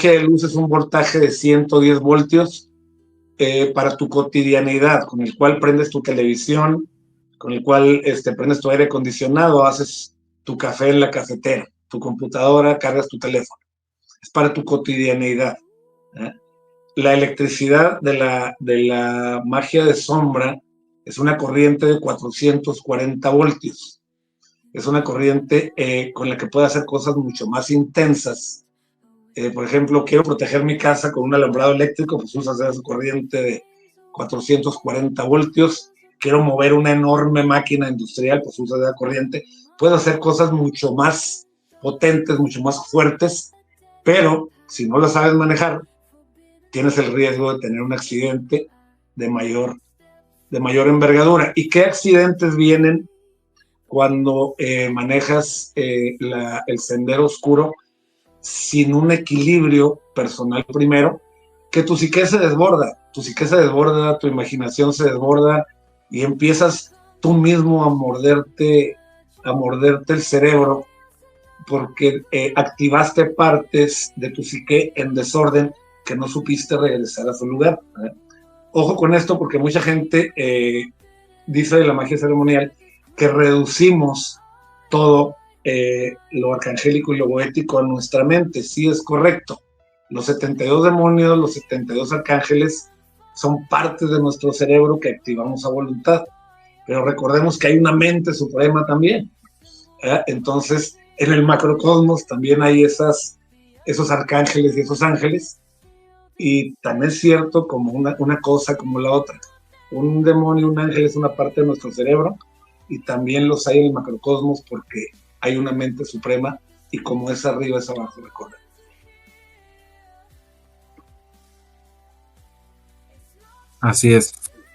magia de luz es un voltaje de 110 voltios para tu cotidianidad, con el cual prendes tu televisión, con el cual prendes tu aire acondicionado, haces tu café en la cafetera, tu computadora, cargas tu teléfono. Es para tu cotidianidad. ¿eh? La electricidad de la magia de sombra es una corriente de 440 voltios. Es una corriente con la que puedes hacer cosas mucho más intensas. Por ejemplo, quiero proteger mi casa con un alambrado eléctrico, pues usas esa corriente de 440 voltios. Quiero mover una enorme máquina industrial, pues usas esa corriente. Puedes hacer cosas mucho más potentes, mucho más fuertes, pero si no la sabes manejar, tienes el riesgo de tener un accidente de mayor envergadura. ¿Y qué accidentes vienen cuando manejas el sendero oscuro sin un equilibrio personal primero? Que tu psique se desborda, tu imaginación se desborda y empiezas tú mismo a morderte el cerebro porque activaste partes de tu psique en desorden que no supiste regresar a su lugar. Ojo con esto porque mucha gente dice de la magia ceremonial que reducimos todo lo arcangélico y lo goético a nuestra mente. Sí, es correcto. Los 72 demonios, los 72 arcángeles son partes de nuestro cerebro que activamos a voluntad. Pero recordemos que hay una mente suprema también. Entonces, en el macrocosmos también hay esos arcángeles y esos ángeles. Y tan es cierto como una cosa como la otra. Un demonio, un ángel es una parte de nuestro cerebro y también los hay en el macrocosmos porque hay una mente suprema y como es arriba es abajo, recuerda. Así es.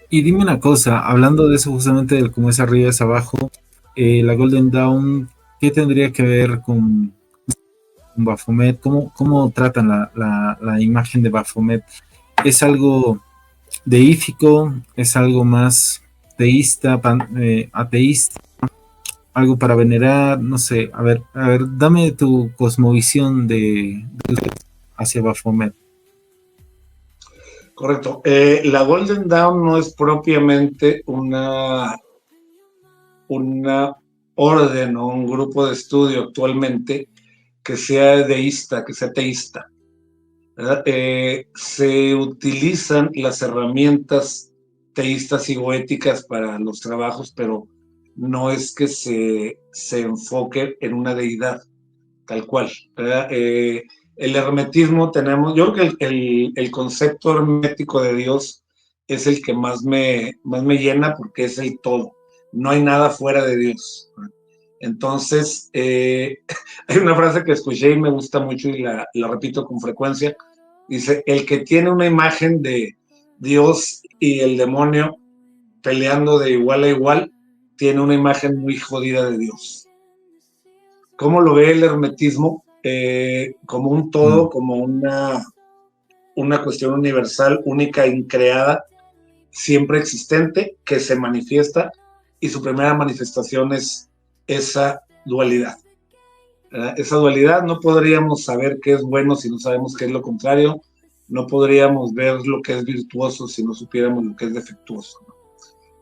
Y dime una cosa, hablando de eso justamente del cómo es arriba es abajo, la Golden Dawn, ¿qué tendría que ver con Baphomet? ¿Cómo tratan la imagen de Baphomet? ¿Es algo deífico? ¿Es algo más teísta, ateísta? ¿Algo para venerar? No sé, a ver, dame tu cosmovisión hacia Baphomet. Correcto. La Golden Dawn no es propiamente una orden o un grupo de estudio actualmente que sea deísta, que sea teísta. Se utilizan las herramientas teístas y goéticas para los trabajos, pero no es que se enfoque en una deidad tal cual. El hermetismo tenemos, yo creo que el concepto hermético de Dios es el que más me llena porque es el todo. No hay nada fuera de Dios. Entonces, hay una frase que escuché y me gusta mucho y la repito con frecuencia. Dice, el que tiene una imagen de Dios y el demonio peleando de igual a igual, tiene una imagen muy jodida de Dios. ¿Cómo lo ve el hermetismo? Como un todo, como una cuestión universal, única, increada, siempre existente, que se manifiesta, y su primera manifestación es esa dualidad. Esa dualidad no podríamos saber qué es bueno si no sabemos qué es lo contrario, no podríamos ver lo que es virtuoso si no supiéramos lo que es defectuoso.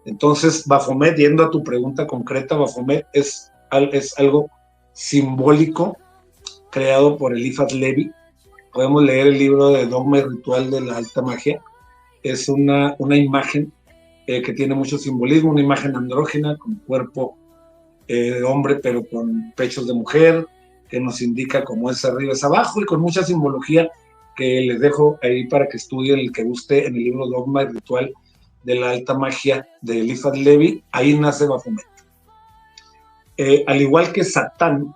Entonces, Baphomet, yendo a tu pregunta concreta, Baphomet es algo simbólico creado por Eliphas Levi. Podemos leer el libro de Dogma y Ritual de la Alta Magia. Es una imagen que tiene mucho simbolismo, una imagen andrógina con cuerpo de hombre pero con pechos de mujer, que nos indica cómo es arriba es abajo y con mucha simbología que les dejo ahí para que estudien el que guste en el libro Dogma y Ritual de la Alta Magia de Eliphas Levi. Ahí nace Baphomet. Al igual que Satán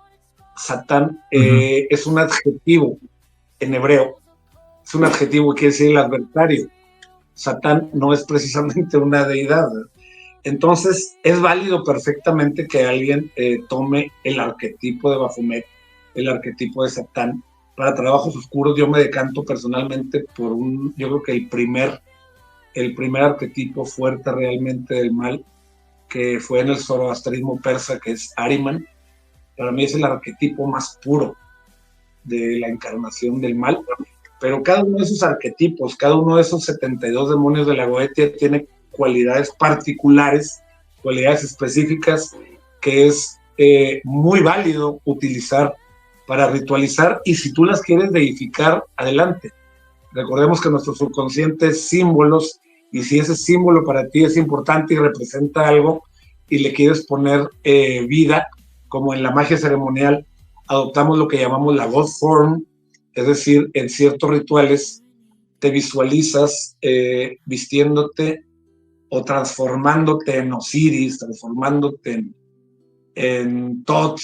es un adjetivo en hebreo, es un adjetivo que quiere decir el adversario. Satán no es precisamente una deidad. Entonces, es válido perfectamente que alguien tome el arquetipo de Baphomet, el arquetipo de Satán, para trabajos oscuros. Yo me decanto personalmente por yo creo que el primer arquetipo fuerte realmente del mal, que fue en el zoroastrismo persa, que es Ahriman. Para mí es el arquetipo más puro de la encarnación del mal. pero cada uno de esos arquetipos, cada uno de esos 72 demonios de la Goetia tiene cualidades particulares, cualidades específicas que es muy válido utilizar para ritualizar, y si tú las quieres deificar, adelante. Recordemos que nuestro subconsciente es símbolos, y si ese símbolo para ti es importante y representa algo y le quieres poner vida, como en la magia ceremonial adoptamos lo que llamamos la God Form, es decir, en ciertos rituales te visualizas vistiéndote o transformándote en Osiris, transformándote en Thoth,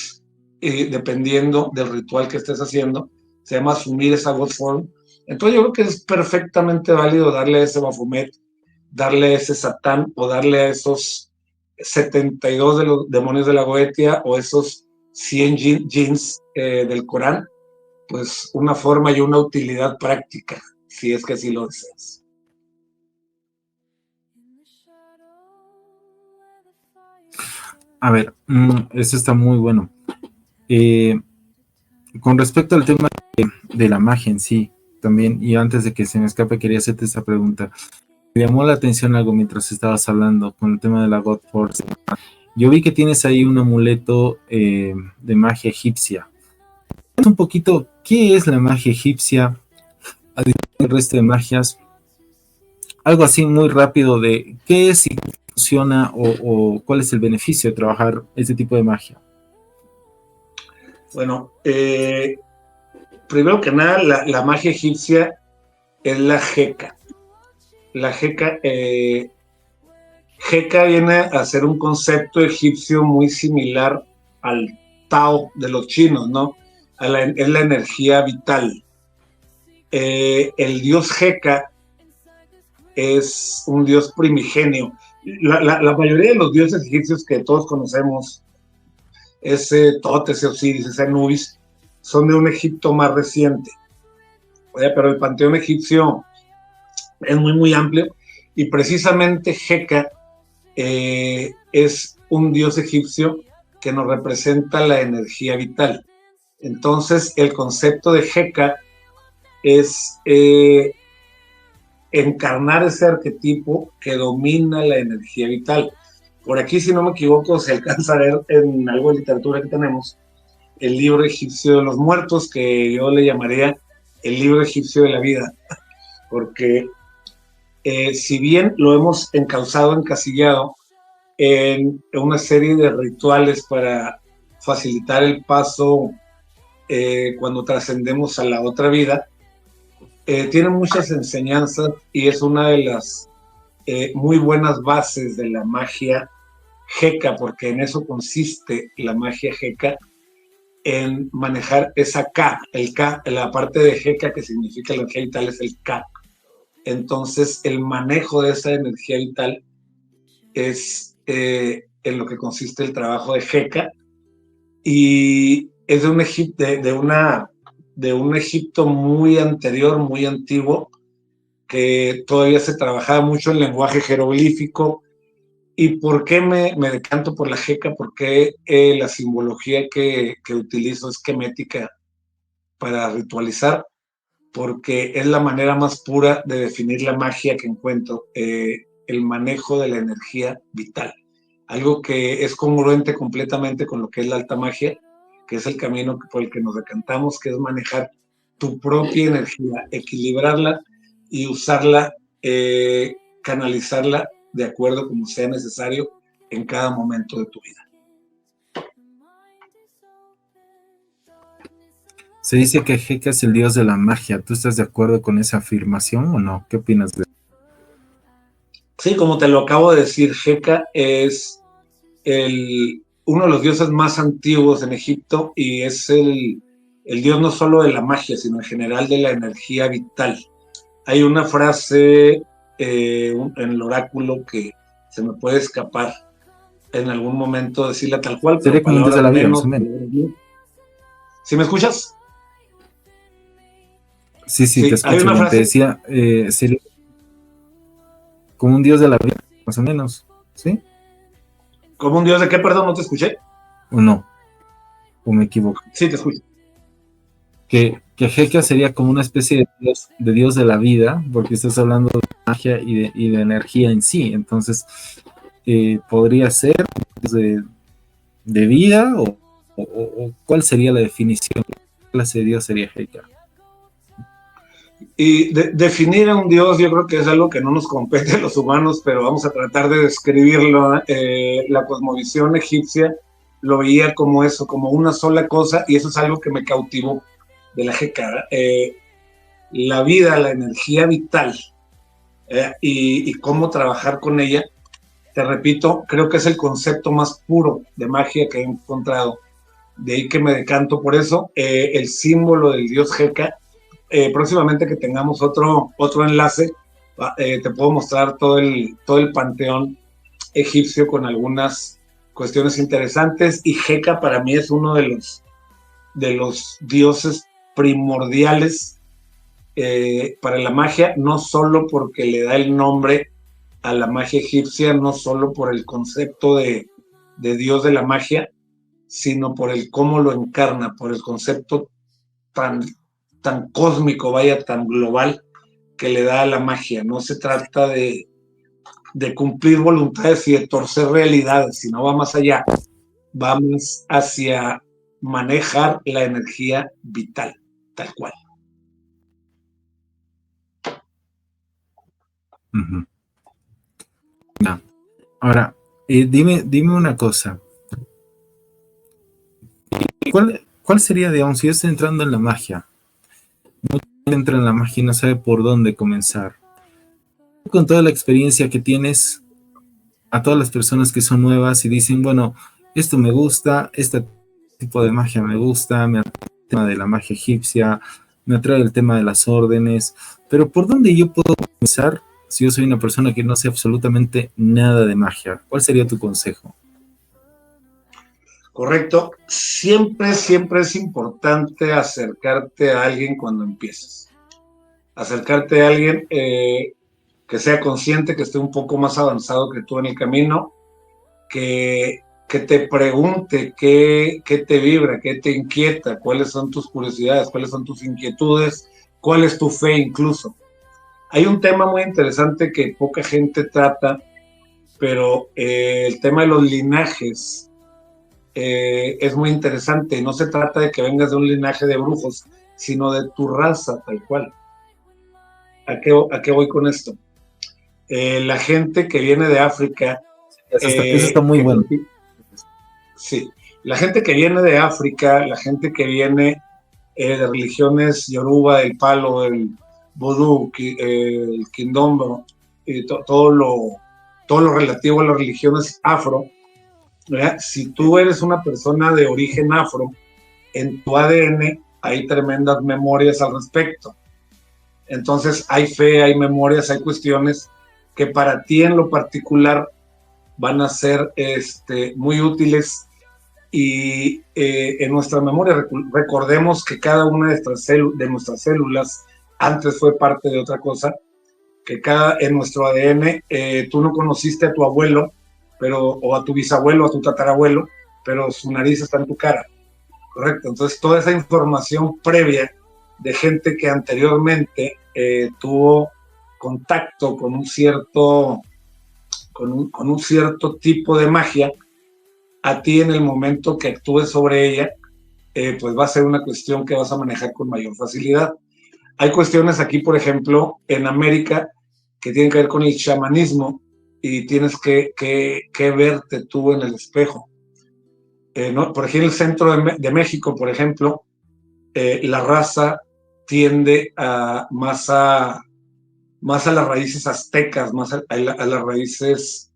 dependiendo del ritual que estés haciendo, se llama asumir esa God Form. Entonces yo creo que es perfectamente válido darle a ese Baphomet, darle a ese Satán, o darle a esos 72 de los demonios de la Goetia, o esos 100 jinns del Corán, pues una forma y una utilidad práctica, si es que así lo deseas. A ver, eso está muy bueno. Con respecto al tema de la magia en sí, también, y antes de que se me escape, quería hacerte esta pregunta. Me llamó la atención algo mientras estabas hablando con el tema de la God Force. Yo vi que tienes ahí un amuleto de magia egipcia. Un poquito, ¿qué es la magia egipcia? A diferencia del resto de magias, algo así muy rápido de qué es y cómo funciona, o cuál es el beneficio de trabajar este tipo de magia. Bueno, primero que nada, la magia egipcia es la Heka. La Heka, Heka viene a ser un concepto egipcio muy similar al Tao de los chinos, ¿no? Es la energía vital. El dios Heka es un dios primigenio. La mayoría de los dioses egipcios que todos conocemos, ese Tot, ese Osiris, ese Anubis, son de un Egipto más reciente. Pero el panteón egipcio es muy, muy amplio, y precisamente Heka es un dios egipcio que nos representa la energía vital. Entonces, el concepto de Heka es encarnar ese arquetipo que domina la energía vital. Por aquí, si no me equivoco, se alcanza a ver en algo de literatura que tenemos, el libro egipcio de los muertos, que yo le llamaría el libro egipcio de la vida, porque si bien lo hemos encauzado, encasillado en una serie de rituales para facilitar el paso cuando trascendemos a la otra vida, tiene muchas enseñanzas, y es una de las muy buenas bases de la magia Heka, porque en eso consiste la magia Heka, en manejar esa K, el K, la parte de Heka que significa la energía vital es el K. Entonces, el manejo de esa energía vital es en lo que consiste el trabajo de Heka, y es de un Egipto, de un Egipto muy anterior, muy antiguo, que todavía se trabajaba mucho en lenguaje jeroglífico. ¿Y por qué me decanto por la Heka? Porque la simbología que utilizo es quemética para ritualizar, porque es la manera más pura de definir la magia que encuentro, el manejo de la energía vital. Algo que es congruente completamente con lo que es la alta magia, que es el camino por el que nos decantamos, que es manejar tu propia energía, equilibrarla y usarla, canalizarla de acuerdo como sea necesario en cada momento de tu vida. Se dice que Heka es el dios de la magia. ¿Tú estás de acuerdo con esa afirmación o no? ¿Qué opinas de eso? Sí, como te lo acabo de decir, Heka es uno de los dioses más antiguos en Egipto, y es el dios no solo de la magia, sino en general de la energía vital. Hay una frase en el oráculo que se me puede escapar en algún momento decirla tal cual, pero Sería como un dios de palabras la vida, más menos, o menos. palabras menos. ¿Sí me escuchas? Sí, sí, te Sí, hay escucho una bien. Te frase. decía, sería como un dios de la vida, más o menos. ¿Sí? ¿Como un dios de qué? Perdón, no te escuché. ¿O no? ¿O me equivoco? Sí, te escucho. que Heka sería como una especie de dios de la vida, porque estás hablando de magia y de energía en sí. Entonces, podría ser de vida o cuál sería la definición, qué clase de dios sería Heka. Y definir a un dios yo creo que es algo que no nos compete a los humanos, pero vamos a tratar de describirlo. La cosmovisión egipcia lo veía como eso, como una sola cosa, y eso es algo que me cautivó de la Heka. La vida, la energía vital, y cómo trabajar con ella. Te repito, creo que es el concepto más puro de magia que he encontrado. De ahí que me decanto por eso. El símbolo del dios Heka. Próximamente que tengamos otro enlace, te puedo mostrar todo el panteón egipcio con algunas cuestiones interesantes. Y Heka para mí es uno de los dioses primordiales para la magia, no solo porque le da el nombre a la magia egipcia, no solo por el concepto de dios de la magia, sino por el cómo lo encarna, por el concepto tan, tan cósmico, vaya, tan global que le da a la magia. No se trata de cumplir voluntades y de torcer realidades, sino va más allá, va más hacia manejar la energía vital, tal cual. Uh-huh. No. Ahora, dime una cosa. ¿Cuál sería, digamos, si yo estoy entrando en la magia? Mucha gente entra en la magia y no sabe por dónde comenzar. Con toda la experiencia que tienes, a todas las personas que son nuevas y dicen, bueno, esto me gusta, este tipo de magia me gusta, me atrae el tema de la magia egipcia, me atrae el tema de las órdenes, pero ¿por dónde yo puedo comenzar si yo soy una persona que no sé absolutamente nada de magia? ¿Cuál sería tu consejo? Correcto. Siempre, siempre es importante acercarte a alguien cuando empieces. Acercarte a alguien que sea consciente, que esté un poco más avanzado que tú en el camino, que te pregunte qué te vibra, qué te inquieta, cuáles son tus curiosidades, cuáles son tus inquietudes, cuál es tu fe incluso. Hay un tema muy interesante que poca gente trata, pero el tema de los linajes es muy interesante. No se trata de que vengas de un linaje de brujos, sino de tu raza tal cual. ¿A qué voy con esto? La gente que viene de África, Eso está muy bueno. sí, la gente que viene de África, la gente que viene de religiones yoruba, el palo, el vudú, el quindombo, todo lo relativo a las religiones afro, ¿verdad? Si tú eres una persona de origen afro, en tu ADN hay tremendas memorias al respecto. Entonces hay fe, hay memorias, hay cuestiones que para ti en lo particular van a ser muy útiles. Y en nuestra memoria recordemos que cada una de nuestras células antes fue parte de otra cosa, que en nuestro ADN tú no conociste a tu abuelo, o a tu bisabuelo, a tu tatarabuelo, pero su nariz está en tu cara, correcto. Entonces toda esa información previa de gente que anteriormente tuvo contacto con un cierto tipo de magia, a ti en el momento que actúes sobre ella, pues va a ser una cuestión que vas a manejar con mayor facilidad. Hay cuestiones aquí, por ejemplo, en América, que tienen que ver con el chamanismo y tienes que verte tú en el espejo. ¿No? Por ejemplo, en el centro de México, por ejemplo, la raza tiende más a las raíces aztecas, más a las raíces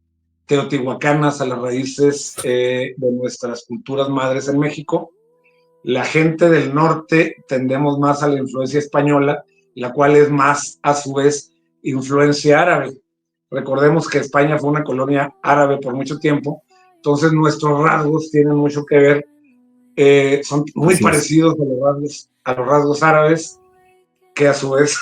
teotihuacanas, a las raíces de nuestras culturas madres en México. La gente del norte tendemos más a la influencia española, la cual es más, a su vez, influencia árabe. Recordemos que España fue una colonia árabe por mucho tiempo, entonces nuestros rasgos tienen mucho que ver, son muy Así es. parecidos a los rasgos árabes, que a su vez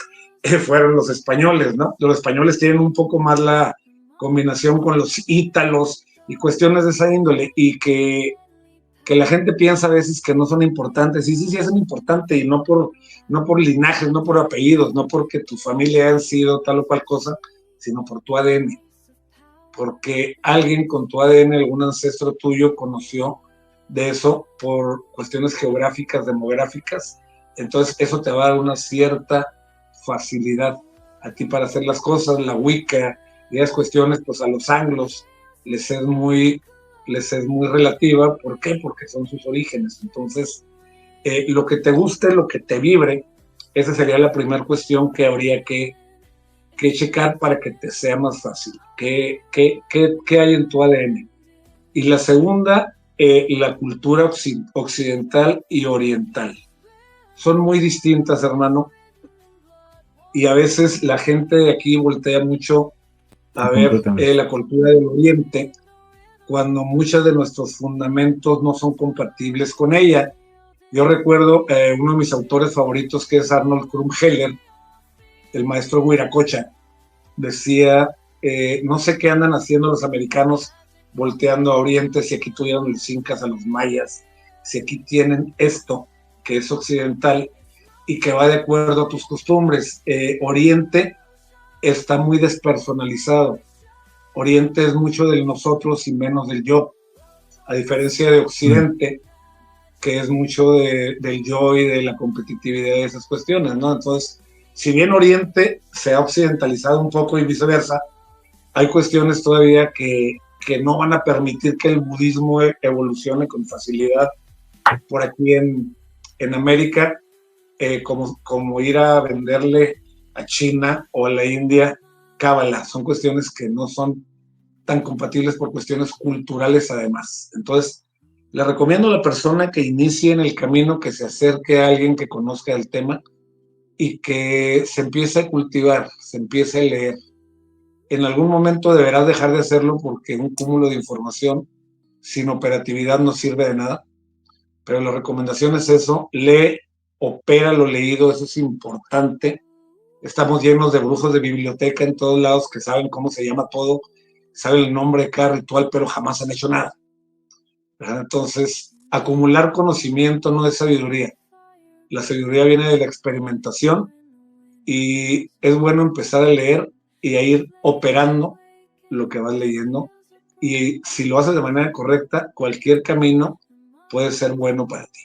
fueron los españoles, ¿no? Los españoles tienen un poco más la combinación con los ítalos y cuestiones de esa índole, y que que la gente piensa a veces que no son importantes. Y sí, sí, son importantes, y no por linajes, no por apellidos, no porque tu familia haya sido tal o cual cosa, sino por tu ADN. Porque alguien con tu ADN, algún ancestro tuyo, conoció de eso por cuestiones geográficas, demográficas. Entonces, eso te va a dar una cierta facilidad a ti para hacer las cosas. La Wicca y esas cuestiones, pues a los anglos les es muy relativa. ¿Por qué? Porque son sus orígenes. Entonces, lo que te guste, lo que te vibre, esa sería la primera cuestión que habría que checar para que te sea más fácil. ¿Qué hay en tu ADN? Y la segunda, la cultura occidental y oriental. Son muy distintas, hermano, y a veces la gente de aquí voltea mucho Sí, a ver completamente. la cultura del oriente, cuando muchos de nuestros fundamentos no son compatibles con ella. Yo recuerdo uno de mis autores favoritos, que es Arnold Krumheller, el maestro Huiracocha, decía, no sé qué andan haciendo los americanos volteando a Oriente, si aquí tuvieron los incas, a los mayas, si aquí tienen esto que es occidental y que va de acuerdo a tus costumbres. Oriente está muy despersonalizado. Oriente es mucho del nosotros y menos del yo, a diferencia de Mm. Occidente, que es mucho del yo y de la competitividad de esas cuestiones, ¿no? Entonces, si bien Oriente se ha occidentalizado un poco y viceversa, hay cuestiones todavía que no van a permitir que el budismo evolucione con facilidad por aquí en América, como ir a venderle a China o a la India cábala. Son cuestiones que no son tan compatibles por cuestiones culturales además. Entonces, le recomiendo a la persona que inicie en el camino, que se acerque a alguien que conozca el tema y que se empiece a cultivar, se empiece a leer. En algún momento deberás dejar de hacerlo porque un cúmulo de información sin operatividad no sirve de nada, pero la recomendación es eso: lee, opera lo leído, eso es importante. Estamos llenos de brujos de biblioteca en todos lados que saben cómo se llama todo, saben el nombre de cada ritual, pero jamás han hecho nada, ¿verdad? Entonces, acumular conocimiento no es sabiduría. La sabiduría viene de la experimentación, y es bueno empezar a leer y a ir operando lo que vas leyendo. Y si lo haces de manera correcta, cualquier camino puede ser bueno para ti.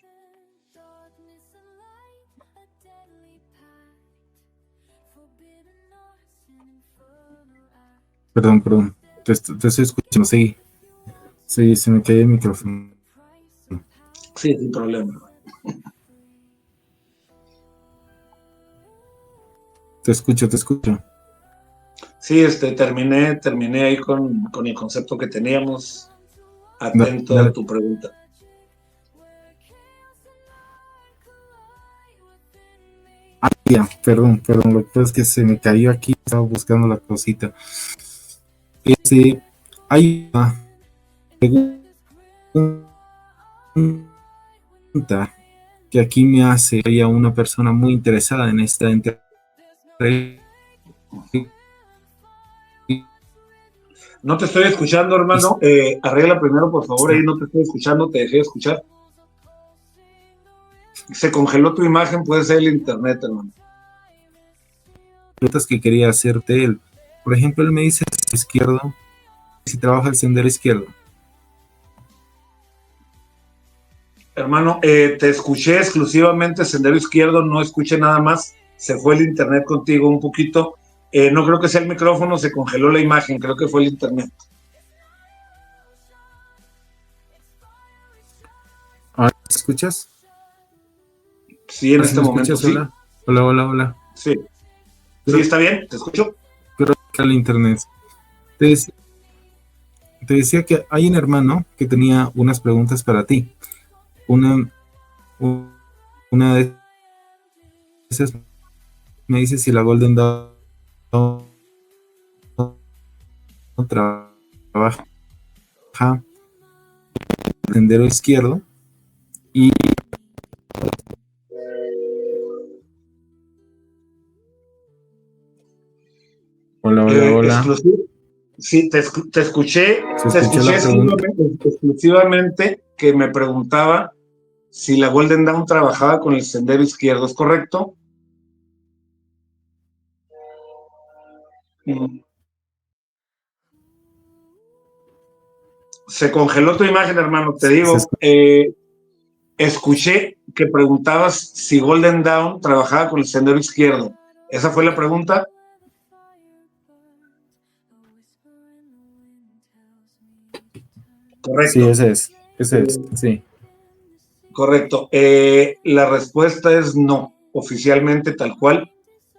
Perdón. Te estoy escuchando. Sí, sí, se me cayó el micrófono. Sí, sin problema. Te escucho, te escucho. Sí, terminé ahí con el concepto que teníamos, atento a Dale. tu pregunta. Ya, perdón. Lo que pasa es que se me cayó aquí. Estaba buscando la cosita. Este, hay una pregunta que aquí me hace una persona muy interesada en esta entrevista. No te estoy escuchando, hermano. Arregla primero, por favor. Ahí no te estoy escuchando, te dejé de escuchar. Se congeló tu imagen, puede ser el internet, hermano. Preguntas que quería hacerte él. Por ejemplo, él me dice izquierdo, si trabaja el sendero izquierdo. Hermano, te escuché exclusivamente Sendero Izquierdo, no escuché nada más. Se fue el internet contigo un poquito. No creo que sea el micrófono, se congeló la imagen, creo que fue el internet. ¿Ahora me escuchas? Sí, en ¿Ahora sí este me momento escuchas? sí. Hola. Sí, sí, Creo está bien, te escucho. que el internet. Te, dec- Te decía que hay un hermano que tenía unas preguntas para ti. Una, una de esas me dice si la Golden Dawn trabaja el sendero izquierdo. Y hola. Exclusivo. Sí, te escuché, ¿Se escuchó la pregunta? exclusivamente que me preguntaba si la Golden Dawn trabajaba con el sendero izquierdo, ¿es correcto? Mm. Se congeló tu imagen, hermano, te Se digo. escucha. Escuché que preguntabas si Golden Dawn trabajaba con el sendero izquierdo. ¿Esa fue la pregunta? Sí, Correcto. ese es, sí. Correcto. La respuesta es no, oficialmente tal cual.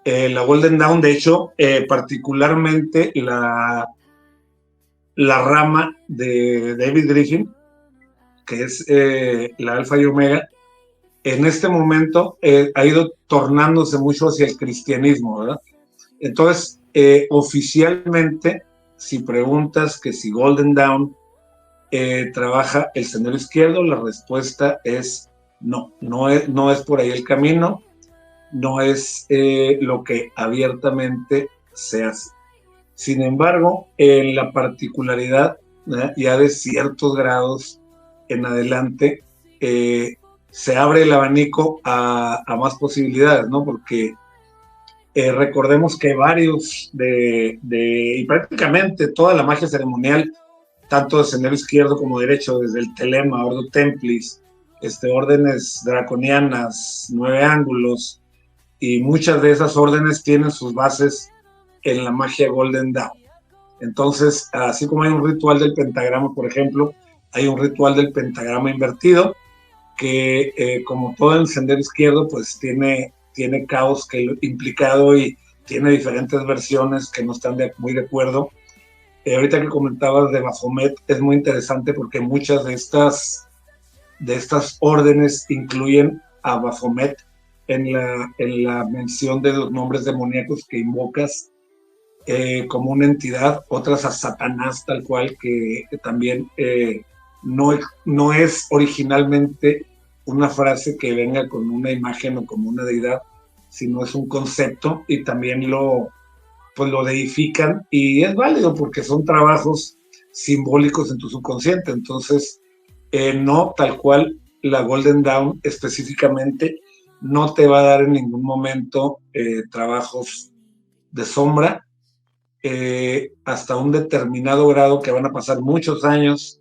La Golden Dawn, de hecho, particularmente la rama de David Griffin, que es la Alfa y Omega, en este momento ha ido tornándose mucho hacia el cristianismo, ¿verdad? Entonces, oficialmente, si preguntas que si Golden Dawn trabaja el sendero izquierdo, la respuesta es no, no es por ahí el camino, no es lo que abiertamente se hace. Sin embargo, en la particularidad, ya de ciertos grados en adelante, se abre el abanico a más posibilidades, ¿no? Porque recordemos que varios y prácticamente toda la magia ceremonial, tanto de sendero izquierdo como derecho, desde el Telema, Ordo Templis, órdenes draconianas, nueve ángulos, y muchas de esas órdenes tienen sus bases en la magia Golden Dawn. Entonces, así como hay un ritual del pentagrama, por ejemplo, hay un ritual del pentagrama invertido que, como todo el sendero izquierdo, pues tiene caos que implicado y tiene diferentes versiones que no están muy de acuerdo. Ahorita que comentabas de Baphomet, es muy interesante porque muchas de estas órdenes incluyen a Baphomet en la mención de los nombres demoníacos que invocas como una entidad, otras a Satanás tal cual, que también no es originalmente una frase que venga con una imagen o como una deidad, sino es un concepto y también pues lo deifican y es válido porque son trabajos simbólicos en tu subconsciente. Entonces, no tal cual la Golden Dawn específicamente no te va a dar en ningún momento trabajos de sombra, hasta un determinado grado que van a pasar muchos años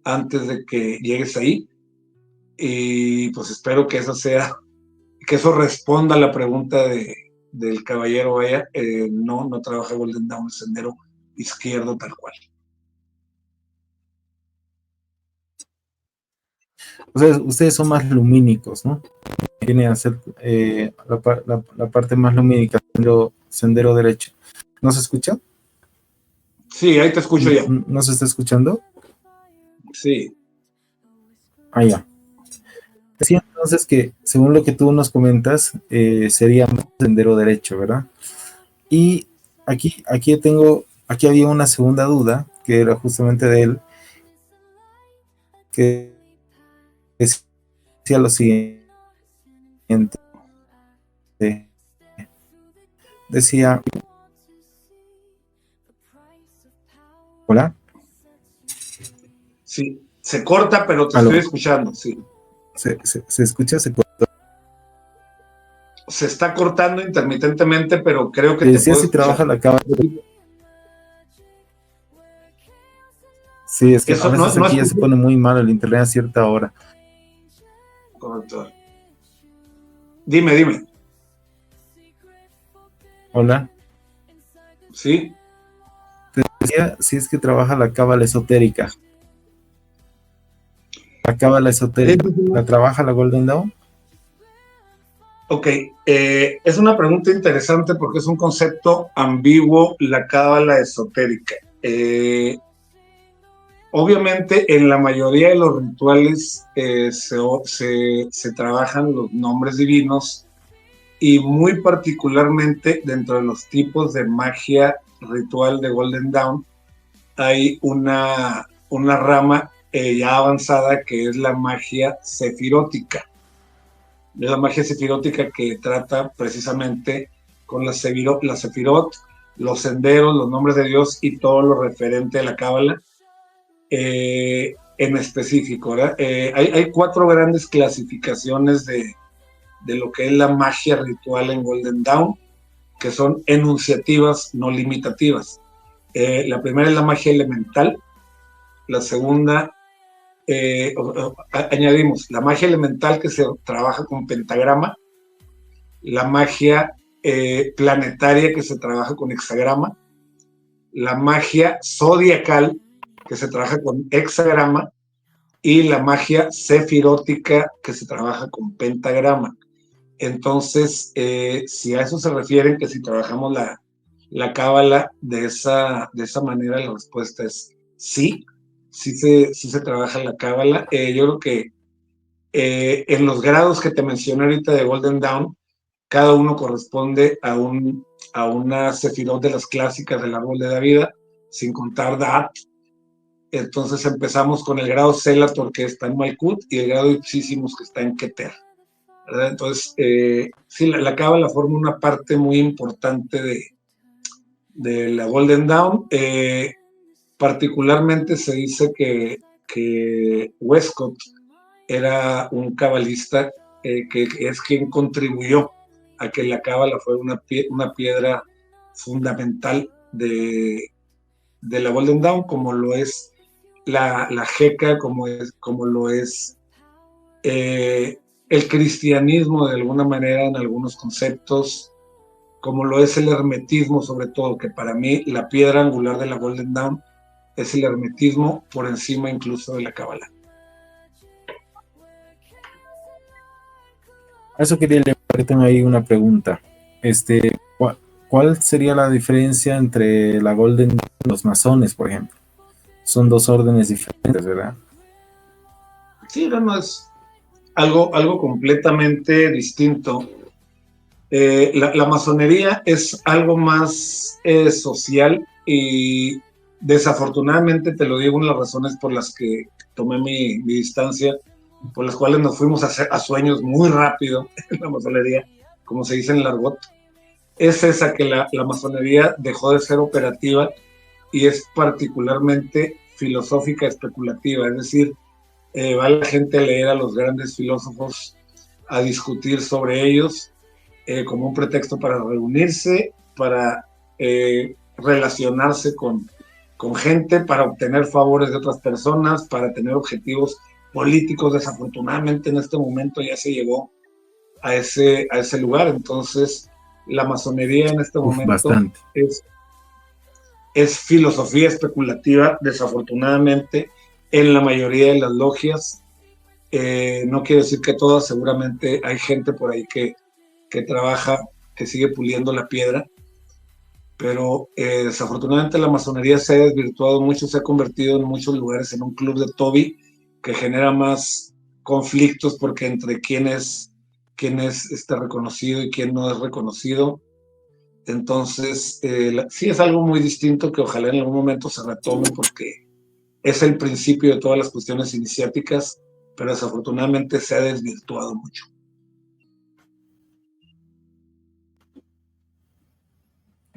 antes de que llegues ahí. Y pues espero que que eso responda a la pregunta del caballero, vaya, no trabaja Golden Dawn el sendero izquierdo tal cual. O sea, ustedes son más lumínicos, ¿no? Viene a ser la parte más lumínica, sendero derecho. ¿No se escucha? Sí, ahí te escucho ya. ¿No se está escuchando? Sí. Ah, ya. Decía entonces que, según lo que tú nos comentas, sería más sendero derecho, ¿verdad? Y aquí había una segunda duda, que era justamente de él, que decía lo siguiente. Decía, hola. Sí, se corta, pero te estoy Aló. escuchando, sí. Se escucha, se corta. Se está cortando intermitentemente, pero creo que Te te decía puedo si trabaja escuchar. la cábala. Sí, es que a Eso veces no aquí ya se escucho. pone muy mal el internet a cierta hora. Correcto. Dime. Hola. Sí. Te decía si es que trabaja la cábala esotérica. La cábala esotérica, ¿la trabaja la Golden Dawn? Ok, es una pregunta interesante porque es un concepto ambiguo, la cábala esotérica. Obviamente, en la mayoría de los rituales se trabajan los nombres divinos y muy particularmente dentro de los tipos de magia ritual de Golden Dawn hay una rama ya avanzada que es la magia sefirótica. Es la magia sefirótica que trata precisamente con la sefirot, los senderos, los nombres de Dios y todo lo referente a la Cábala en específico, ¿verdad? Hay 4 grandes clasificaciones de lo que es la magia ritual en Golden Dawn, que son enunciativas, no limitativas. La primera es la magia elemental, la segunda, añadimos la magia elemental que se trabaja con pentagrama, la magia planetaria que se trabaja con hexagrama, la magia zodiacal que se trabaja con hexagrama y la magia sefirótica que se trabaja con pentagrama. Entonces, si a eso se refieren, que si trabajamos la cábala de esa manera, la respuesta es sí, sí se trabaja la cábala. Yo creo que en los grados que te mencioné ahorita de Golden Dawn, cada uno corresponde a una sefirot de las clásicas del árbol de la vida, sin contar Da'at. Entonces empezamos con el grado Zelator, que está en Malkut, y el grado Ipsissimus, que está en Keter, ¿verdad? Entonces, sí, la cábala forma una parte muy importante de la Golden Dawn. Particularmente se dice que Westcott era un cabalista que es quien contribuyó a que la cábala fuera una piedra fundamental de la Golden Dawn, como lo es la Jeca, como lo es el cristianismo de alguna manera en algunos conceptos, como lo es el hermetismo sobre todo, que para mí la piedra angular de la Golden Dawn es el hermetismo por encima incluso de la cábala. Eso quería leer, tengo ahí una pregunta. ¿Cuál sería la diferencia entre la Golden Dawn y los masones, por ejemplo? Son 2 órdenes diferentes, ¿verdad? Sí, no es algo completamente distinto. La masonería es algo más social y desafortunadamente, te lo digo, una de las razones por las que tomé mi distancia, por las cuales nos fuimos a sueños muy rápido en la masonería, como se dice en el argot, es esa, que la masonería dejó de ser operativa y es particularmente filosófica especulativa, es decir, va la gente a leer a los grandes filósofos, a discutir sobre ellos, como un pretexto para reunirse, para relacionarse con gente, para obtener favores de otras personas, para tener objetivos políticos. Desafortunadamente en este momento ya se llegó a ese lugar. Entonces la masonería en este momento es filosofía especulativa, desafortunadamente, en la mayoría de las logias. No quiero decir que todas, seguramente hay gente por ahí que trabaja, que sigue puliendo la piedra, pero desafortunadamente la masonería se ha desvirtuado mucho, se ha convertido en muchos lugares en un club de Toby que genera más conflictos, porque entre quién es reconocido y quién no es reconocido. Entonces, sí es algo muy distinto que ojalá en algún momento se retome, porque es el principio de todas las cuestiones iniciáticas, pero desafortunadamente se ha desvirtuado mucho.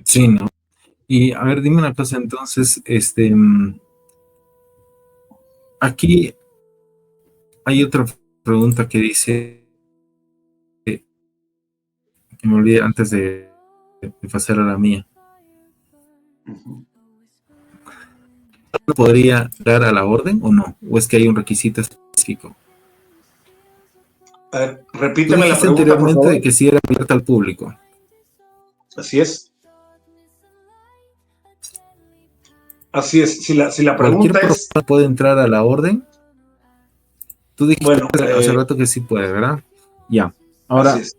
Sí, ¿no? Y a ver, dime una cosa, entonces, aquí hay otra pregunta que dice, que me olvidé antes de pasar a la mía. ¿Podría dar a la orden o no? ¿O es que hay un requisito específico? A ver, repíteme la pregunta, anteriormente, por favor. de que si era abierta al público. Así es. Así es. Si la pregunta es... ¿puede entrar a la orden? Tú dijiste, bueno, hace rato que sí puede, ¿verdad? Ya. Ahora, así es.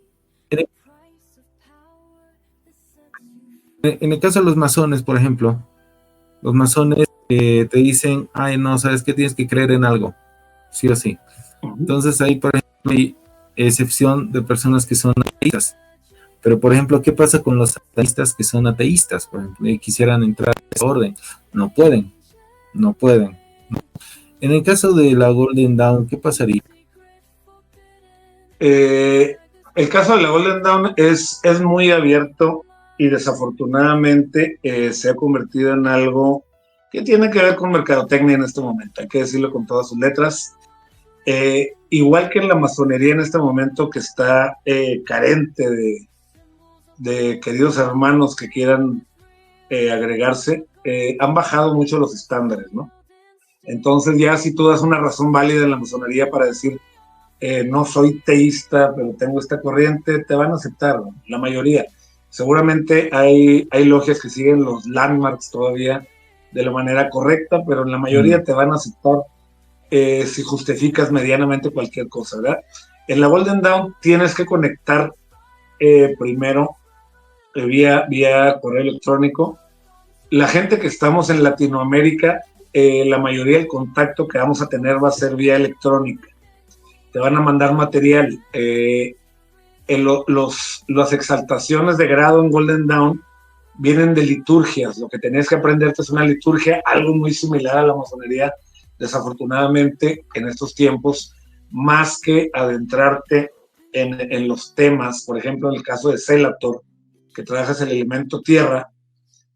En el caso de los masones, por ejemplo, los masones te dicen, ay, no, ¿sabes qué? Tienes que creer en algo, sí o sí. Entonces ahí, por ejemplo, hay excepción de personas que son ateístas. Pero, por ejemplo, ¿qué pasa con los ateístas que son ateístas? Por ejemplo, y quisieran entrar a esa orden. No pueden. No. En el caso de la Golden Dawn, ¿qué pasaría? El caso de la Golden Dawn es muy abierto y desafortunadamente se ha convertido en algo que tiene que ver con mercadotecnia en este momento, hay que decirlo con todas sus letras. Igual que en la masonería en este momento, que está carente de queridos hermanos que quieran agregarse, han bajado mucho los estándares, ¿no? Entonces ya si tú das una razón válida en la masonería para decir, no soy teísta, pero tengo esta corriente, te van a aceptar, ¿no? La mayoría. Seguramente hay logias que siguen los landmarks todavía de la manera correcta, pero en la mayoría te van a aceptar si justificas medianamente cualquier cosa, ¿verdad? En la Golden Dawn tienes que conectar primero vía correo electrónico. La gente que estamos en Latinoamérica, la mayoría del contacto que vamos a tener va a ser vía electrónica. Te van a mandar material. Las exaltaciones de grado en Golden Dawn vienen de liturgias. Lo que tenías que aprenderte es una liturgia, algo muy similar a la masonería, desafortunadamente en estos tiempos, más que adentrarte en los temas. Por ejemplo, en el caso de Celator, que trabajas el elemento tierra,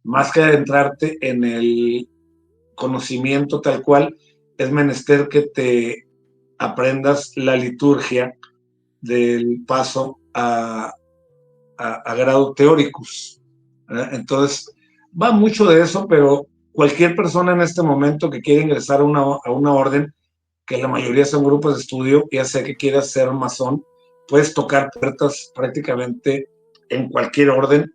más que adentrarte en el conocimiento tal cual, es menester que te aprendas la liturgia del paso a grado teóricos. Entonces, va mucho de eso, pero cualquier persona en este momento que quiera ingresar a una orden, que la mayoría son grupos de estudio, ya sea que quieras ser masón, puedes tocar puertas prácticamente en cualquier orden,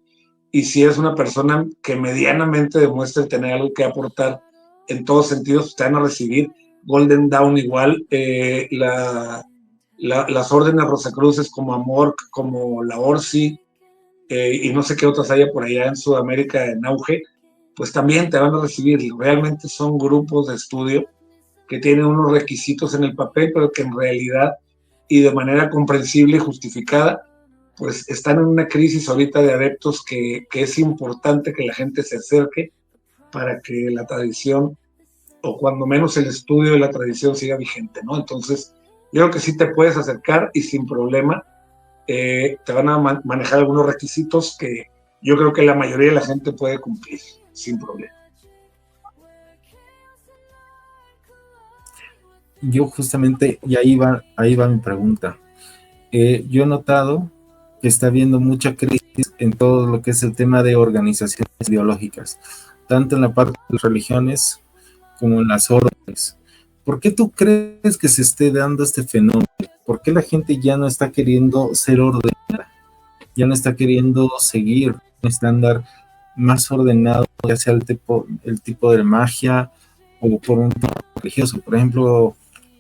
y si es una persona que medianamente demuestre tener algo que aportar en todos sentidos, te van a recibir. Golden Dawn igual, las órdenes Rosacruces como Amor, como la Orsi, y no sé qué otras haya por allá en Sudamérica en auge, pues también te van a recibir. Realmente son grupos de estudio que tienen unos requisitos en el papel, pero que en realidad y de manera comprensible y justificada, pues están en una crisis ahorita de adeptos que es importante que la gente se acerque para que la tradición, o cuando menos el estudio de la tradición, siga vigente, ¿no? Entonces, yo creo que sí te puedes acercar y sin problema te van a manejar algunos requisitos que yo creo que la mayoría de la gente puede cumplir sin problema. Yo justamente, y ahí va mi pregunta. Yo he notado que está habiendo mucha crisis en todo lo que es el tema de organizaciones ideológicas, tanto en la parte de las religiones como en las órdenes. ¿Por qué tú crees que se esté dando este fenómeno? ¿Por qué la gente ya no está queriendo ser ordenada? Ya no está queriendo seguir un estándar más ordenado, ya sea el tipo de magia o por un tema religioso. Por ejemplo,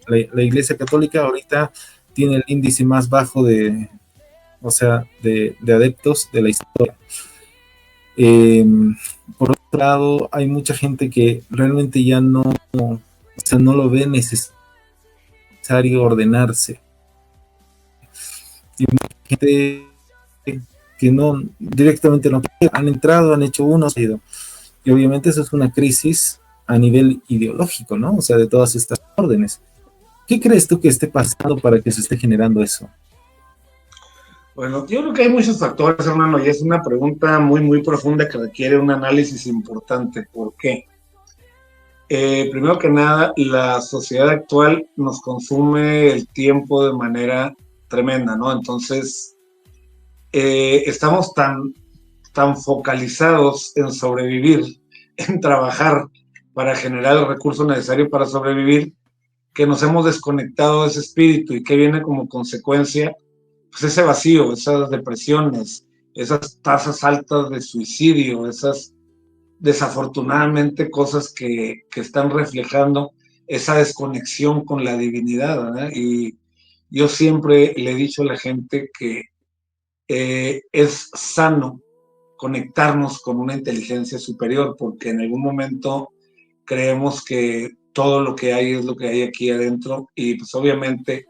la Iglesia Católica ahorita tiene el índice más bajo de adeptos de la historia. Por otro lado, hay mucha gente que realmente ya no lo ve necesario ordenarse. Y mucha gente que no, directamente no han entrado, han hecho unos, y obviamente eso es una crisis a nivel ideológico, ¿no? O sea, de todas estas órdenes. ¿Qué crees tú que esté pasando para que se esté generando eso? Bueno, yo creo que hay muchos factores, hermano, y es una pregunta muy, muy profunda que requiere un análisis importante. ¿Por qué? Primero que nada, la sociedad actual nos consume el tiempo de manera tremenda, ¿no? Entonces, estamos tan focalizados en sobrevivir, en trabajar para generar el recurso necesario para sobrevivir, que nos hemos desconectado de ese espíritu, y que viene como consecuencia pues ese vacío, esas depresiones, esas tasas altas de suicidio, esas desafortunadamente cosas que están reflejando esa desconexión con la divinidad, ¿verdad? Y yo siempre le he dicho a la gente que es sano conectarnos con una inteligencia superior, porque en algún momento creemos que todo lo que hay es lo que hay aquí adentro, y pues obviamente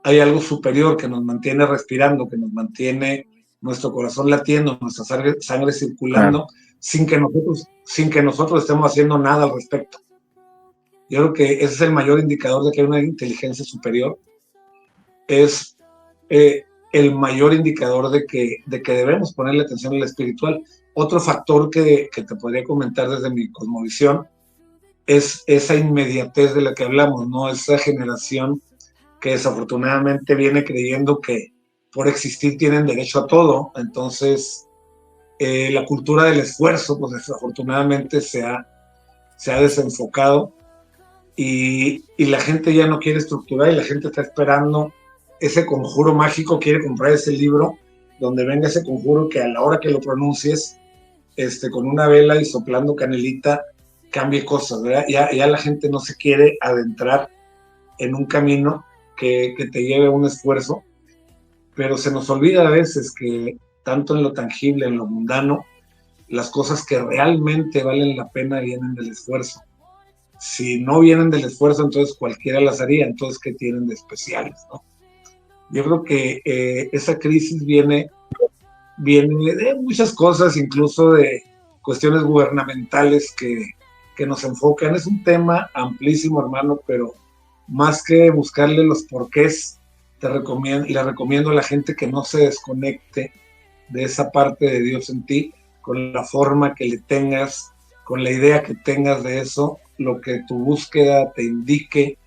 hay algo superior que nos mantiene respirando, que nos mantiene nuestro corazón latiendo, nuestra sangre circulando, Claro. sin que nosotros estemos haciendo nada al respecto. Yo creo que ese es el mayor indicador de que hay una inteligencia superior. Es el mayor indicador de que debemos ponerle atención al espiritual. Otro factor que te podría comentar desde mi cosmovisión es esa inmediatez de la que hablamos, ¿no? Esa generación que desafortunadamente viene creyendo que por existir tienen derecho a todo. Entonces, la cultura del esfuerzo, pues desafortunadamente se ha desenfocado y la gente ya no quiere estructurar y la gente está esperando ese conjuro mágico, quiere comprar ese libro donde venga ese conjuro que a la hora que lo pronuncies, con una vela y soplando canelita, cambie cosas, ¿verdad? Ya la gente no se quiere adentrar en un camino que te lleve a un esfuerzo, pero se nos olvida a veces que tanto en lo tangible, en lo mundano, las cosas que realmente valen la pena vienen del esfuerzo. Si no vienen del esfuerzo, entonces cualquiera las haría. Entonces, ¿qué tienen de especiales, no? Yo creo que esa crisis viene de muchas cosas, incluso de cuestiones gubernamentales que nos enfocan. Es un tema amplísimo, hermano, pero más que buscarle los porqués, le recomiendo a la gente que no se desconecte de esa parte de Dios en ti, con la forma que le tengas, con la idea que tengas de eso, lo que tu búsqueda te indique,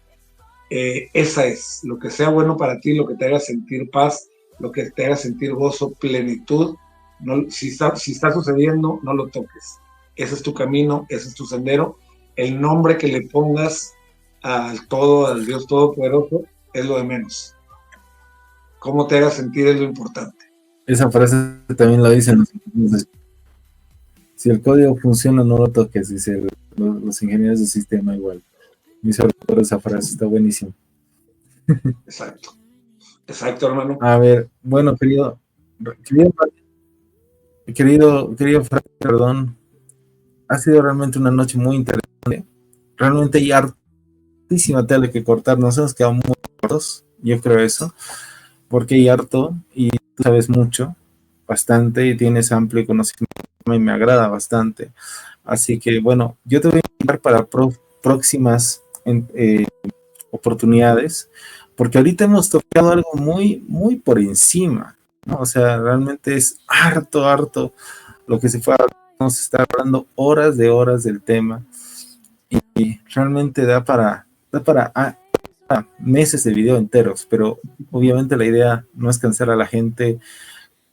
esa es, lo que sea bueno para ti, lo que te haga sentir paz, lo que te haga sentir gozo, plenitud. No, si está sucediendo, no lo toques. Ese es tu camino, ese es tu sendero. El nombre que le pongas al todo, al Dios Todopoderoso, es lo de menos. Cómo te haga sentir es lo importante. Esa frase también la dicen los ingenieros. Si el código funciona, no lo toques, dice los ingenieros del sistema igual. Me hizo recordar esa frase, está buenísimo. Exacto. Exacto, hermano. A ver, bueno, querido Frank, perdón, ha sido realmente una noche muy interesante. Realmente hay hartísima tela que cortar, nos hemos quedado muy cortos, yo creo eso, porque hay harto y tú sabes mucho, bastante, y tienes amplio conocimiento y me agrada bastante. Así que bueno, yo te voy a invitar para próximas oportunidades, porque ahorita hemos tocado algo muy, muy por encima, ¿no? O sea, realmente es harto lo que se fue a nos está hablando horas del tema y realmente da para meses de video enteros, pero obviamente la idea no es cansar a la gente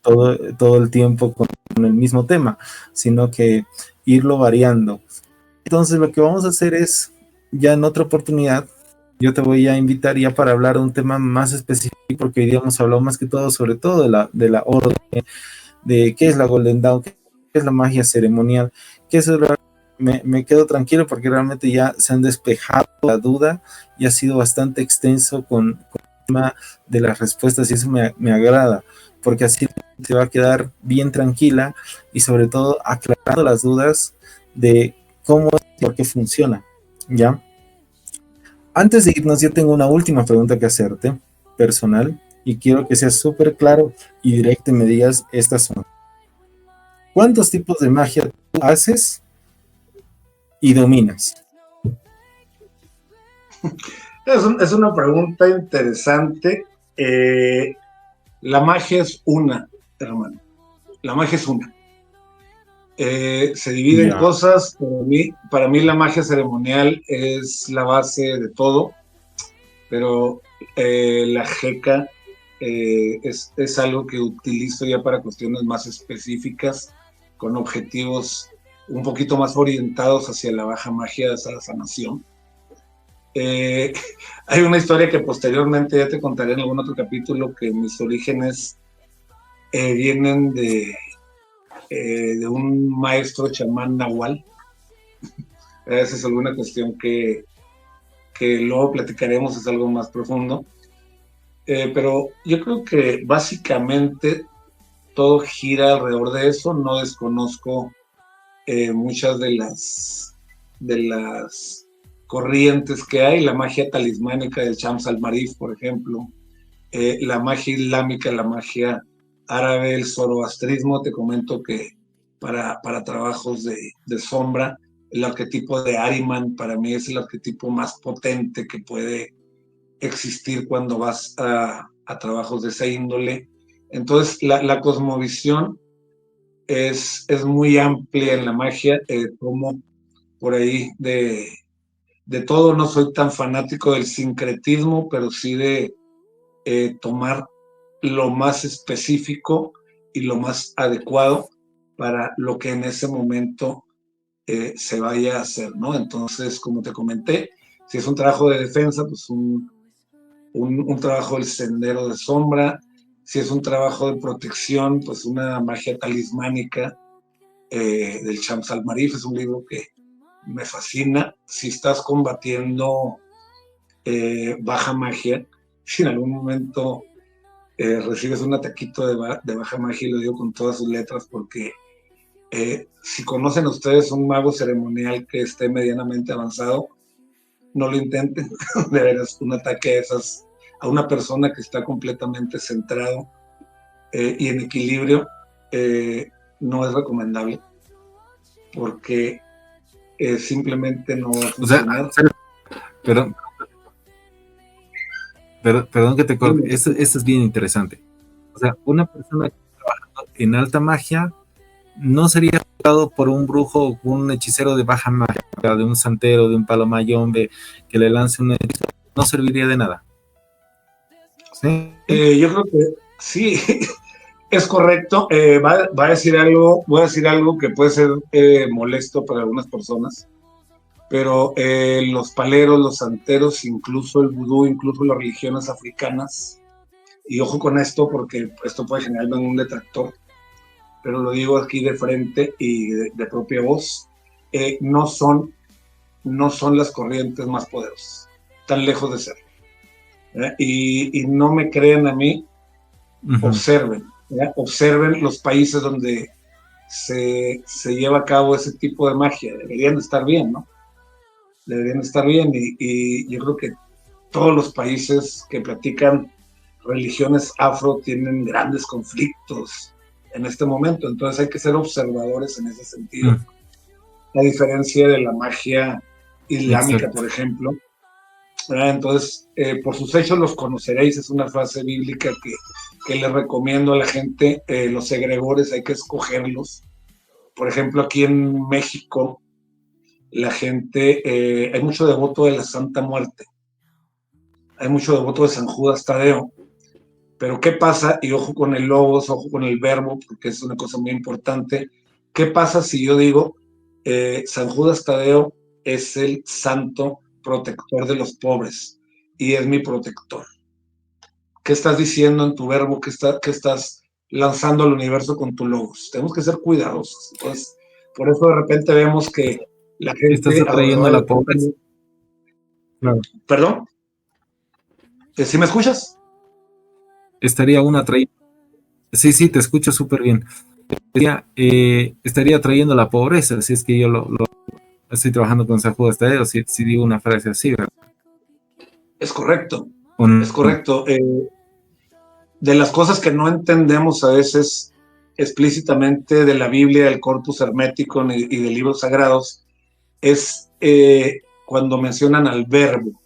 todo el tiempo con el mismo tema, sino que irlo variando. Entonces lo que vamos a hacer es, ya en otra oportunidad, yo te voy a invitar ya para hablar de un tema más específico, porque hoy día hemos hablado más que todo sobre todo de la orden, de qué es la Golden Dawn, qué es la magia ceremonial, que eso me quedo tranquilo porque realmente ya se han despejado la duda y ha sido bastante extenso con el tema de las respuestas y eso me agrada, porque así se va a quedar bien tranquila y sobre todo aclarando las dudas de cómo es y por qué funciona, ¿ya? Antes de irnos, yo tengo una última pregunta que hacerte, personal, y quiero que seas súper claro y directo y me digas estas son. ¿Cuántos tipos de magia tú haces y dominas? Es una pregunta interesante. La magia es una, hermano. La magia es una. Se divide en Ya. cosas. Para mí la magia ceremonial es la base de todo, pero la jeca es algo que utilizo ya para cuestiones más específicas, con objetivos un poquito más orientados hacia la baja magia, hacia la sanación. Eh, Hay una historia que posteriormente ya te contaré en algún otro capítulo, que mis orígenes vienen de un maestro chamán nahual. Esa es alguna cuestión que luego platicaremos, es algo más profundo. Pero yo creo que básicamente todo gira alrededor de eso. No desconozco muchas de las corrientes que hay, la magia talismánica del Shams al-Marif, por ejemplo, la magia islámica, la magia árabe, el zoroastrismo. Te comento que para trabajos de sombra, el arquetipo de Ahriman para mí es el arquetipo más potente que puede existir cuando vas a trabajos de esa índole. Entonces, la cosmovisión es muy amplia en la magia, como por ahí de todo. No soy tan fanático del sincretismo, pero sí de tomar lo más específico y lo más adecuado para lo que en ese momento se vaya a hacer, ¿no? Entonces, como te comenté, si es un trabajo de defensa, pues un trabajo del sendero de sombra. Si es un trabajo de protección, pues una magia talismánica del Shams al-Marif, es un libro que me fascina. Si estás combatiendo baja magia, si en algún momento recibes un ataquito de baja magia, y lo digo con todas sus letras, porque si conocen ustedes un mago ceremonial que esté medianamente avanzado, no lo intenten. De veras, un ataque a una persona que está completamente centrado y en equilibrio, no es recomendable, porque simplemente no va a O sea, funcionar. perdón, perdón que te corte, esto es bien interesante. O sea, una persona que está trabajando en alta magia no sería tocado por un brujo o un hechicero de baja magia, de un santero, de un palomayombe que le lance un hechizo, no serviría de nada. ¿Sí? Yo creo que sí, es correcto. Voy a decir algo que puede ser molesto para algunas personas, pero los paleros, los santeros, incluso el vudú, incluso las religiones africanas, y ojo con esto porque esto puede generarme un detractor, pero lo digo aquí de frente y de propia voz, no son las corrientes más poderosas, tan lejos de ser. Y no me crean a mí, observen, observen los países donde se lleva a cabo ese tipo de magia. Deberían estar bien, ¿no? Deberían estar bien, y yo creo que todos los países que practican religiones afro tienen grandes conflictos en este momento, entonces hay que ser observadores en ese sentido. A diferencia de la magia islámica, Exacto. por ejemplo. Entonces, por sus hechos los conoceréis, es una frase bíblica que le recomiendo a la gente. Los egregores hay que escogerlos. Por ejemplo, aquí en México, la gente, hay mucho devoto de la Santa Muerte, hay mucho devoto de San Judas Tadeo. Pero ¿qué pasa? Y ojo con el logos, ojo con el verbo, porque es una cosa muy importante. ¿Qué pasa si yo digo San Judas Tadeo es el santo protector de los pobres y es mi protector? ¿Qué estás diciendo en tu verbo? ¿Qué estás lanzando al universo con tu logos? Tenemos que ser cuidadosos. Entonces, por eso de repente vemos que la Estás gente atrayendo a alrededor la del pobreza. Claro. ¿Perdón? ¿Sí me escuchas? Estaría una atrayendo. Sí, sí, te escucho súper bien. Estaría atrayendo la pobreza, si es que yo lo estoy trabajando con San Judas Tadeo, si digo una frase así, ¿verdad? Es correcto, ¿O es no? correcto. De las cosas que no entendemos a veces explícitamente de la Biblia, del corpus hermético y de libros sagrados, es cuando mencionan al verbo.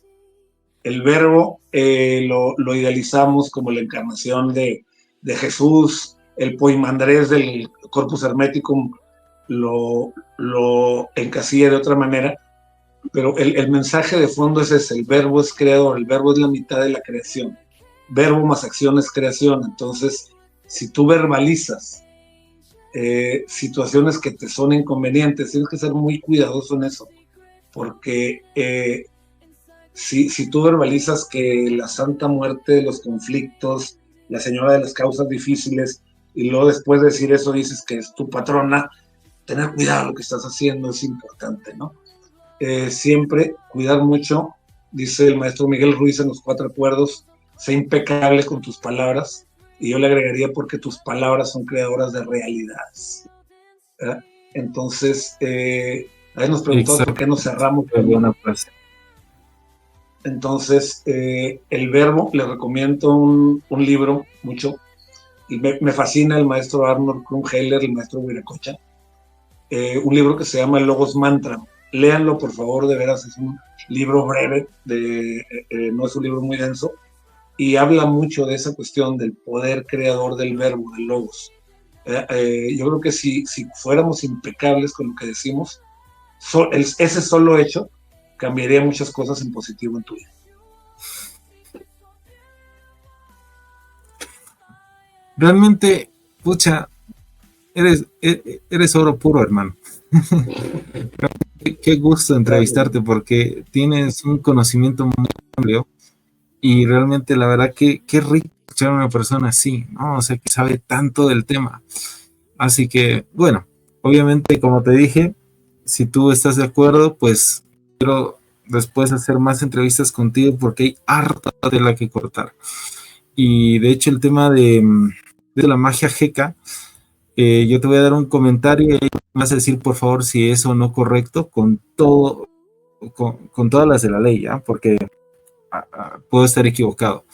El verbo lo idealizamos como la encarnación de Jesús, el poimandrés del corpus hermético lo encasilla de otra manera, pero el mensaje de fondo es ese: el verbo es creador, el verbo es la mitad de la creación. Verbo más acción es creación. Entonces, si tú verbalizas situaciones que te son inconvenientes, tienes que ser muy cuidadoso en eso, porque si tú verbalizas que la Santa Muerte, los conflictos, la señora de las causas difíciles, y luego después de decir eso dices que es tu patrona, tener cuidado lo que estás haciendo es importante, ¿no? Siempre cuidar mucho, dice el maestro Miguel Ruiz en Los Cuatro Acuerdos: sé impecable con tus palabras, y yo le agregaría porque tus palabras son creadoras de realidades. ¿Verdad? Entonces, a veces nos preguntamos por Exacto. qué nos cerramos. Qué buena frase. Entonces, el verbo, le recomiendo un libro mucho, y me fascina el maestro Arnold Krumheller, el maestro Viracocha, un libro que se llama El Logos Mantra. Léanlo, por favor, de veras, es un libro breve, no es un libro muy denso, y habla mucho de esa cuestión del poder creador del verbo, del logos. Yo creo que si fuéramos impecables con lo que decimos, ese solo hecho cambiaría muchas cosas en positivo en tu vida. Realmente, pucha, eres oro puro, hermano. Qué gusto entrevistarte, porque tienes un conocimiento muy amplio y realmente la verdad que qué rico escuchar a una persona así, ¿no? O sea, que sabe tanto del tema. Así que, bueno, obviamente, como te dije, si tú estás de acuerdo, pues quiero después hacer más entrevistas contigo porque hay harta tela que cortar. Y de hecho el tema de la magia jeca, yo te voy a dar un comentario y me vas a decir por favor si es o no correcto con todo, con todas las de la ley, ¿ya? Porque puedo estar equivocado.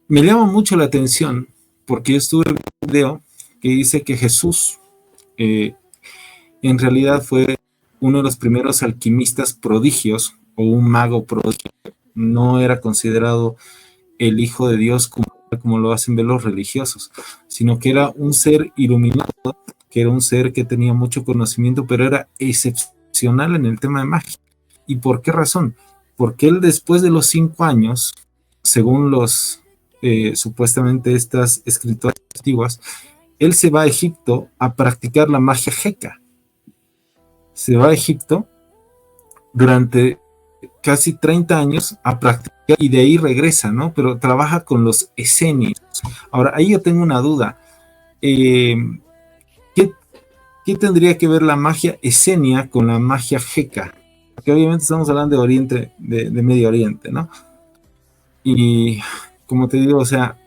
Me llama mucho la atención porque yo estuve en un video que dice que Jesús en realidad fue uno de los primeros alquimistas prodigios o un mago prodigio. No era considerado el hijo de Dios como lo hacen ver los religiosos, sino que era un ser iluminado, que era un ser que tenía mucho conocimiento, pero era excepcional en el tema de magia. ¿Y por qué razón? Porque él después de los 5 años, según los supuestamente estas escrituras antiguas, él se va a Egipto a practicar la magia jeca. Se va a Egipto durante casi 30 años a practicar y de ahí regresa, ¿no? Pero trabaja con los esenios. Ahora, ahí yo tengo una duda. ¿Qué tendría que ver la magia esenia con la magia jeca? Porque obviamente estamos hablando de Oriente, de Medio Oriente, ¿no? Y como te digo, o sea,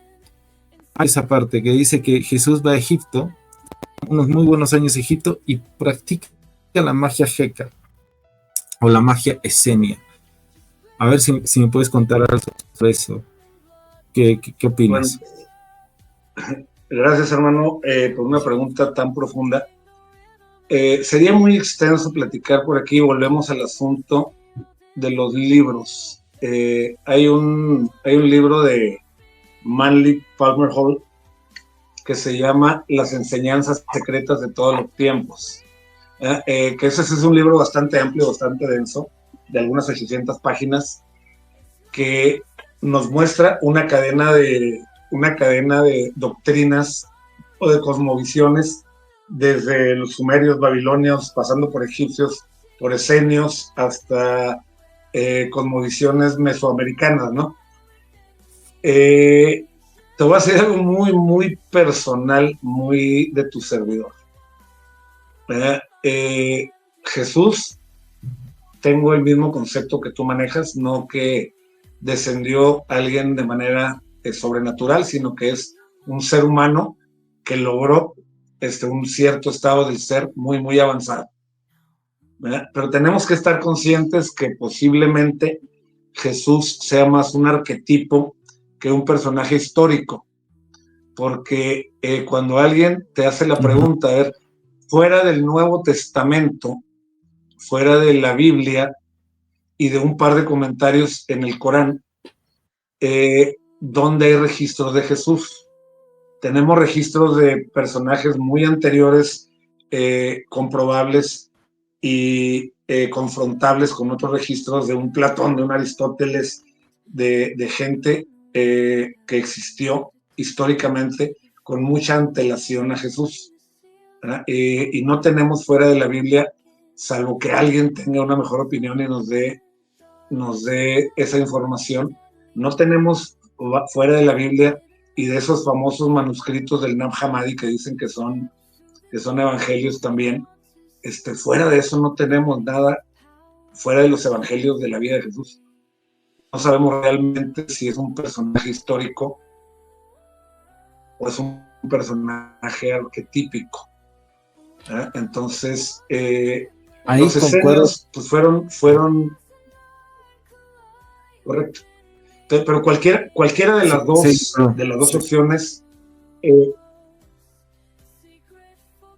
hay esa parte que dice que Jesús va a Egipto, unos muy buenos años a Egipto, y practica la magia jeca o la magia esenia. A ver si me puedes contar algo sobre eso. ¿Qué opinas? Bueno, gracias, hermano, por una pregunta tan profunda. Sería muy extenso platicar por aquí. Volvemos al asunto de los libros. Hay un libro de Manly Palmer Hall que se llama Las enseñanzas secretas de todos los tiempos. Que ese es un libro bastante amplio, bastante denso, de algunas 800 páginas, que nos muestra una cadena de doctrinas o de cosmovisiones desde los sumerios, babilonios, pasando por egipcios, por esenios, hasta cosmovisiones mesoamericanas, ¿no? Te voy a hacer algo muy, muy personal, muy de tu servidor. Jesús, tengo el mismo concepto que tú manejas, no que descendió alguien de manera sobrenatural, sino que es un ser humano que logró un cierto estado del ser muy, muy avanzado. ¿Verdad? Pero tenemos que estar conscientes que posiblemente Jesús sea más un arquetipo que un personaje histórico, porque cuando alguien te hace la pregunta, a ver, fuera del Nuevo Testamento, fuera de la Biblia y de un par de comentarios en el Corán, ¿dónde hay registros de Jesús? Tenemos registros de personajes muy anteriores, comprobables y confrontables con otros registros de un Platón, de un Aristóteles, de gente que existió históricamente con mucha antelación a Jesús. Y no tenemos fuera de la Biblia, salvo que alguien tenga una mejor opinión y nos dé esa información, no tenemos fuera de la Biblia y de esos famosos manuscritos del Nag Hammadi que dicen que son evangelios también, fuera de eso no tenemos nada fuera de los evangelios de la vida de Jesús. No sabemos realmente si es un personaje histórico o es un personaje arquetípico. Entonces, los esenios pues fueron correcto. Pero cualquiera de las dos opciones,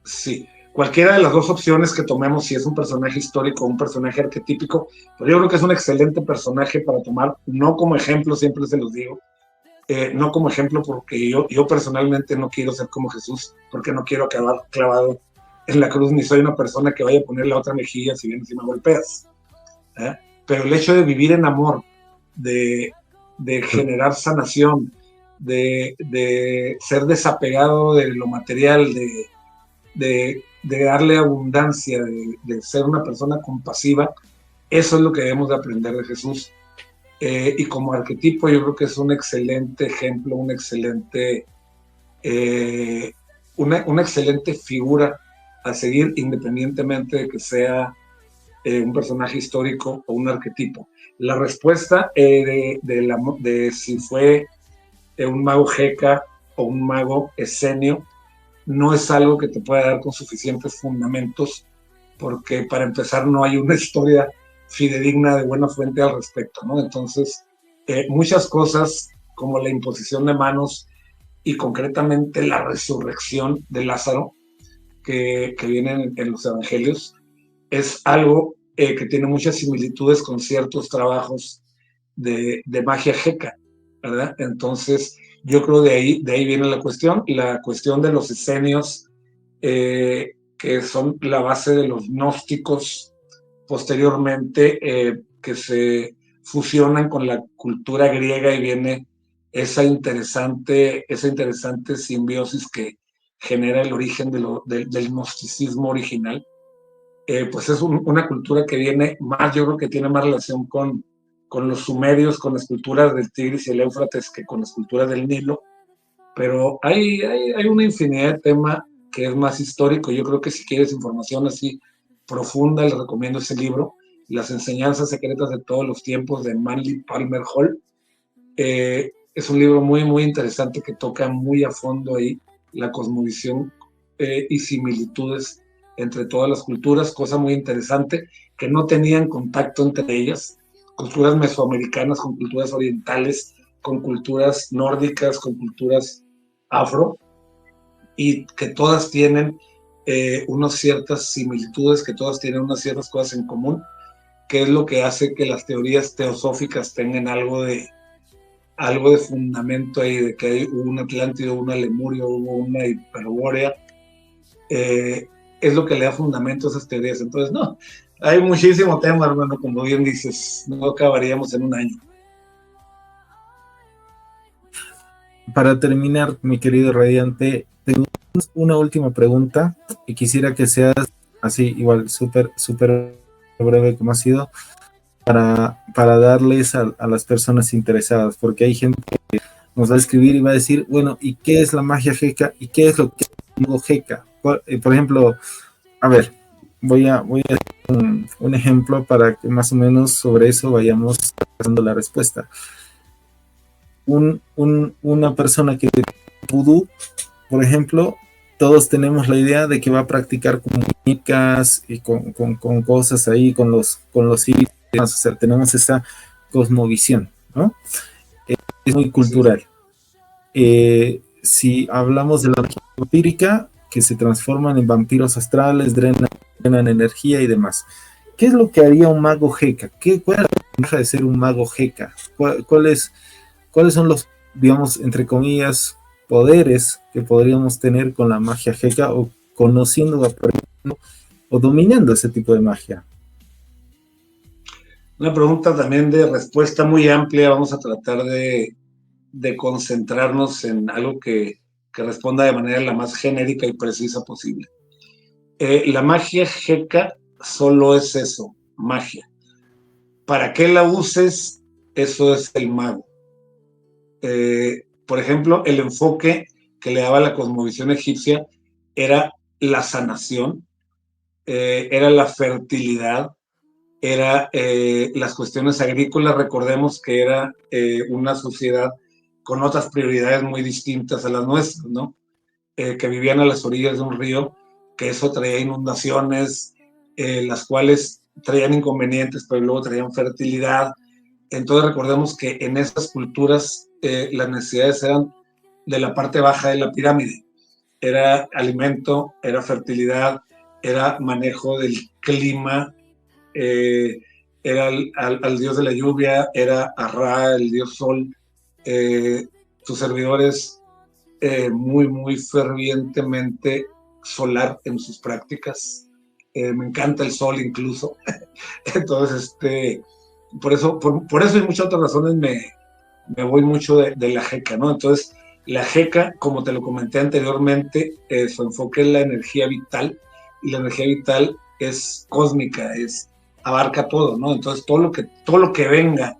sí, cualquiera de las dos opciones que tomemos, si es un personaje histórico o un personaje arquetípico, pues yo creo que es un excelente personaje para tomar, no como ejemplo, siempre se los digo, no como ejemplo, porque yo personalmente no quiero ser como Jesús, porque no quiero acabar clavado en la cruz, ni soy una persona que vaya a poner la otra mejilla si vienes y me golpeas. ¿Eh? Pero el hecho de vivir en amor, de, de generar sanación, de ser desapegado de lo material, de darle abundancia, de ser una persona compasiva, eso es lo que debemos de aprender de Jesús. Y como arquetipo yo creo que es un excelente ejemplo, eh, una excelente figura a seguir, independientemente de que sea un personaje histórico o un arquetipo. La respuesta de si fue un mago Jeca o un mago esenio no es algo que te pueda dar con suficientes fundamentos, porque para empezar no hay una historia fidedigna de buena fuente al respecto, ¿no? Entonces, muchas cosas como la imposición de manos y concretamente la resurrección de Lázaro, que viene en los evangelios, es algo que tiene muchas similitudes con ciertos trabajos de magia jeca, ¿verdad? Entonces, yo creo de ahí viene la cuestión de los esenios, que son la base de los gnósticos posteriormente, que se fusionan con la cultura griega y viene esa interesante simbiosis que genera el origen del gnosticismo original. Pues es una cultura que viene más, yo creo que tiene más relación con los sumerios, con las culturas del Tigris y el Éufrates que con las culturas del Nilo, pero hay una infinidad de temas que es más histórico. Yo creo que si quieres información así profunda, les recomiendo ese libro, Las enseñanzas secretas de todos los tiempos, de Manly Palmer Hall. Es un libro muy, muy interesante que toca muy a fondo ahí la cosmovisión y similitudes entre todas las culturas, cosa muy interesante, que no tenían contacto entre ellas, culturas mesoamericanas con culturas orientales, con culturas nórdicas, con culturas afro, y que todas tienen unas ciertas similitudes, que todas tienen unas ciertas cosas en común, que es lo que hace que las teorías teosóficas tengan algo de fundamento ahí, de que hay un Atlántida, una Lemuria, hubo una Hiperbórea, es lo que le da fundamento a esas teorías. Entonces, no, hay muchísimo tema, hermano, como bien dices, no acabaríamos en un año. Para terminar, mi querido Radiante, tengo una última pregunta y quisiera que seas así, igual, súper, súper breve como ha sido, para darles a las personas interesadas, porque hay gente que nos va a escribir y va a decir, bueno, ¿y qué es la magia jeca? ¿Y qué es lo que es el mago jeca? Por ejemplo, a ver, voy a hacer un ejemplo para que más o menos sobre eso vayamos dando la respuesta. Una persona que vudú, por ejemplo, todos tenemos la idea de que va a practicar con muñecas y con cosas ahí, con los hilos, o sea, tenemos esa cosmovisión, ¿no? Es muy Sí. cultural. Si hablamos de la magia vampírica, que se transforman en vampiros astrales, drenan energía y demás. ¿Qué es lo que haría un mago jeca? ¿Cuál es la ventaja de ser un mago jeca? ¿Cuáles son los, digamos, entre comillas, poderes que podríamos tener con la magia jeca o conociendo, aprendiendo o dominando ese tipo de magia? Una pregunta también de respuesta muy amplia. Vamos a tratar de concentrarnos en algo que responda de manera la más genérica y precisa posible. La magia jeca solo es eso, magia. ¿Para qué la uses? Eso es el mago. Por ejemplo, el enfoque que le daba la cosmovisión egipcia era la sanación, era la fertilidad, era las cuestiones agrícolas. Recordemos que era una sociedad con otras prioridades muy distintas a las nuestras, ¿no? Que vivían a las orillas de un río, que eso traía inundaciones, las cuales traían inconvenientes, pero luego traían fertilidad. Entonces recordemos que en esas culturas las necesidades eran de la parte baja de la pirámide. Era alimento, era fertilidad, era manejo del clima, eh, era al dios de la lluvia, era a Ra, el dios sol, eh, Tu servidor es muy, muy fervientemente solar en sus prácticas. Me encanta el sol incluso. Entonces, por eso y muchas otras razones me voy mucho de la JECA, ¿no? Entonces, la JECA, como te lo comenté anteriormente, su enfoque es la energía vital, y la energía vital es cósmica, abarca todo, ¿no? Entonces, todo lo que venga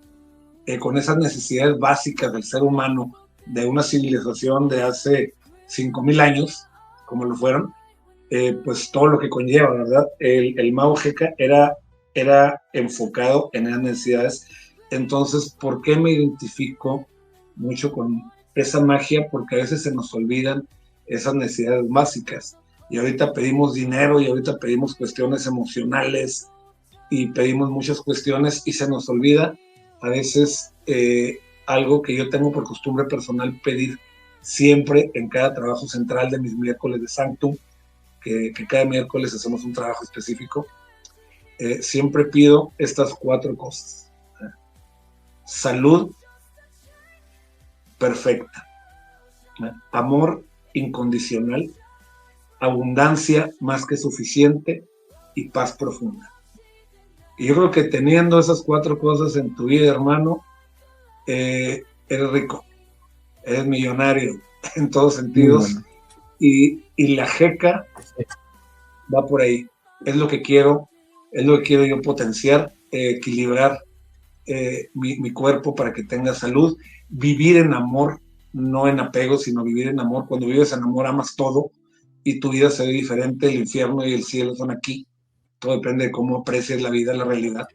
con esas necesidades básicas del ser humano, de una civilización de hace 5,000 años, como lo fueron, pues todo lo que conlleva, ¿verdad? El Mago Jeca era enfocado en esas necesidades. Entonces, ¿por qué me identifico mucho con esa magia? Porque a veces se nos olvidan esas necesidades básicas. Y ahorita pedimos dinero, y ahorita pedimos cuestiones emocionales, y pedimos muchas cuestiones, y se nos olvida a veces algo que yo tengo por costumbre personal pedir siempre en cada trabajo central de mis miércoles de Sanctum, que cada miércoles hacemos un trabajo específico. Siempre pido estas 4 cosas. Salud perfecta, amor incondicional, abundancia más que suficiente y paz profunda. Y yo creo que teniendo esas 4 cosas en tu vida, hermano, eres rico, eres millonario en todos sentidos. Bueno. Y la JECA va por ahí. Es lo que quiero yo potenciar, equilibrar mi cuerpo para que tenga salud, vivir en amor, no en apego, sino vivir en amor. Cuando vives en amor amas todo y tu vida se ve diferente, el infierno y el cielo son aquí. Todo depende de cómo aprecies la vida, la realidad.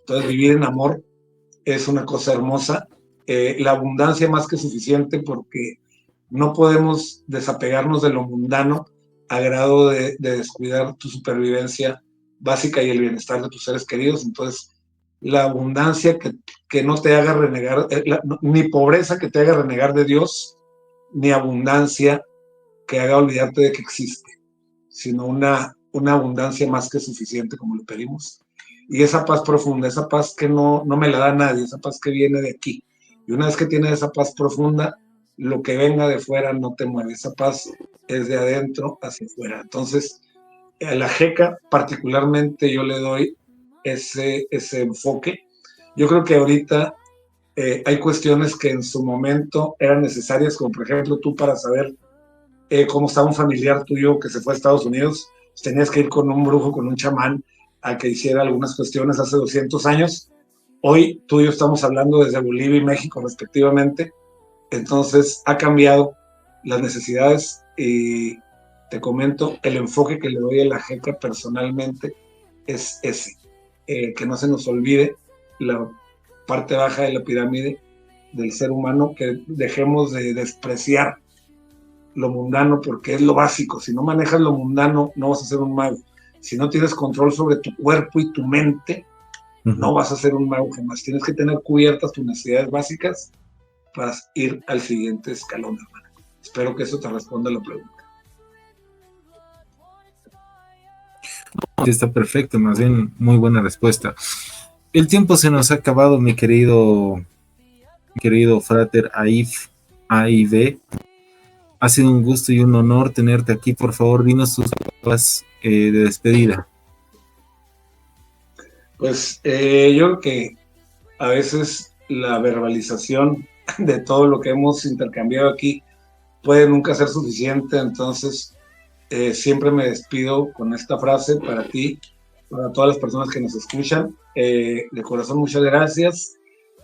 Entonces vivir en amor es una cosa hermosa. La abundancia más que suficiente, porque no podemos desapegarnos de lo mundano a grado de descuidar tu supervivencia básica y el bienestar de tus seres queridos. Entonces, la abundancia que no te haga renegar, ni pobreza que te haga renegar de Dios, ni abundancia que haga olvidarte de que existe, sino una abundancia más que suficiente, como le pedimos. Y esa paz profunda, esa paz que no me la da nadie, esa paz que viene de aquí. Y una vez que tienes esa paz profunda, lo que venga de fuera no te mueve. Esa paz es de adentro hacia afuera. Entonces, a la JECA particularmente yo le doy ese enfoque. Yo creo que ahorita hay cuestiones que en su momento eran necesarias, como por ejemplo tú, para saber cómo estaba un familiar tuyo que se fue a Estados Unidos, pues tenías que ir con un brujo, con un chamán, a que hiciera algunas cuestiones hace 200 años. Hoy tú y yo estamos hablando desde Bolivia y México respectivamente. Entonces ha cambiado las necesidades, y te comento, el enfoque que le doy a la JECA personalmente es ese, que no se nos olvide la parte baja de la pirámide del ser humano, que dejemos de despreciar lo mundano, porque es lo básico. Si no manejas lo mundano, no vas a ser un mago. Si no tienes control sobre tu cuerpo y tu mente, no vas a ser un mago jamás. Tienes que tener cubiertas tus necesidades básicas para ir al siguiente escalón, hermano. Espero que eso te responda la pregunta. Sí, está perfecto, más bien muy buena respuesta. El tiempo se nos ha acabado, mi querido frater AIV. Ha sido un gusto y un honor tenerte aquí. Por favor, dinos tus palabras de despedida. Pues yo creo que a veces la verbalización de todo lo que hemos intercambiado aquí puede nunca ser suficiente. Entonces siempre me despido con esta frase para ti, para todas las personas que nos escuchan. De corazón, muchas gracias,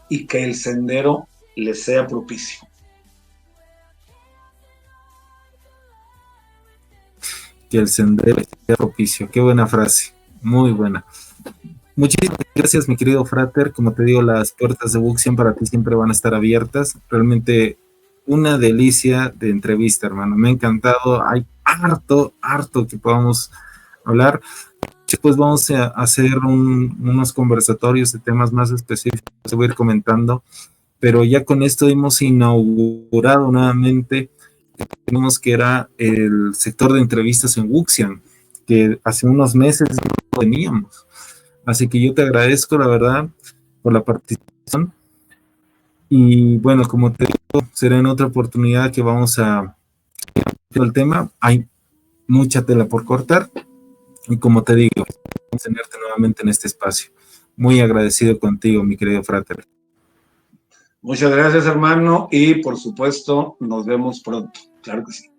y que el sendero les sea propicio. Que el sendero sea propicio. Qué buena frase, muy buena. Muchísimas gracias, mi querido frater. Como te digo, las puertas de Wuxian para ti siempre van a estar abiertas. Realmente una delicia de entrevista, hermano. Me ha encantado. Hay harto que podamos hablar. Después vamos a hacer unos conversatorios de temas más específicos. Te voy a ir comentando. Pero ya con esto hemos inaugurado nuevamente, tenemos que era el sector de entrevistas en Wuxian, que hace unos meses no teníamos. Así que yo te agradezco, la verdad, por la participación. Y bueno, como te digo, será en otra oportunidad que vamos a el tema. Hay mucha tela por cortar y como te digo, vamos a tenerte nuevamente en este espacio. Muy agradecido contigo, mi querido Frater. Muchas gracias, hermano, y por supuesto, nos vemos pronto. Claro que sí.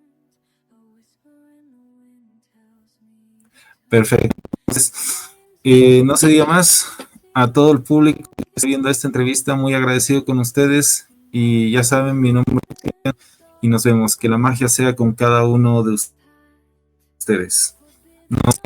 Perfecto. Entonces, no se diga más. A todo el público que está viendo esta entrevista, muy agradecido con ustedes. Y ya saben, mi nombre es y nos vemos. Que la magia sea con cada uno de ustedes. Nos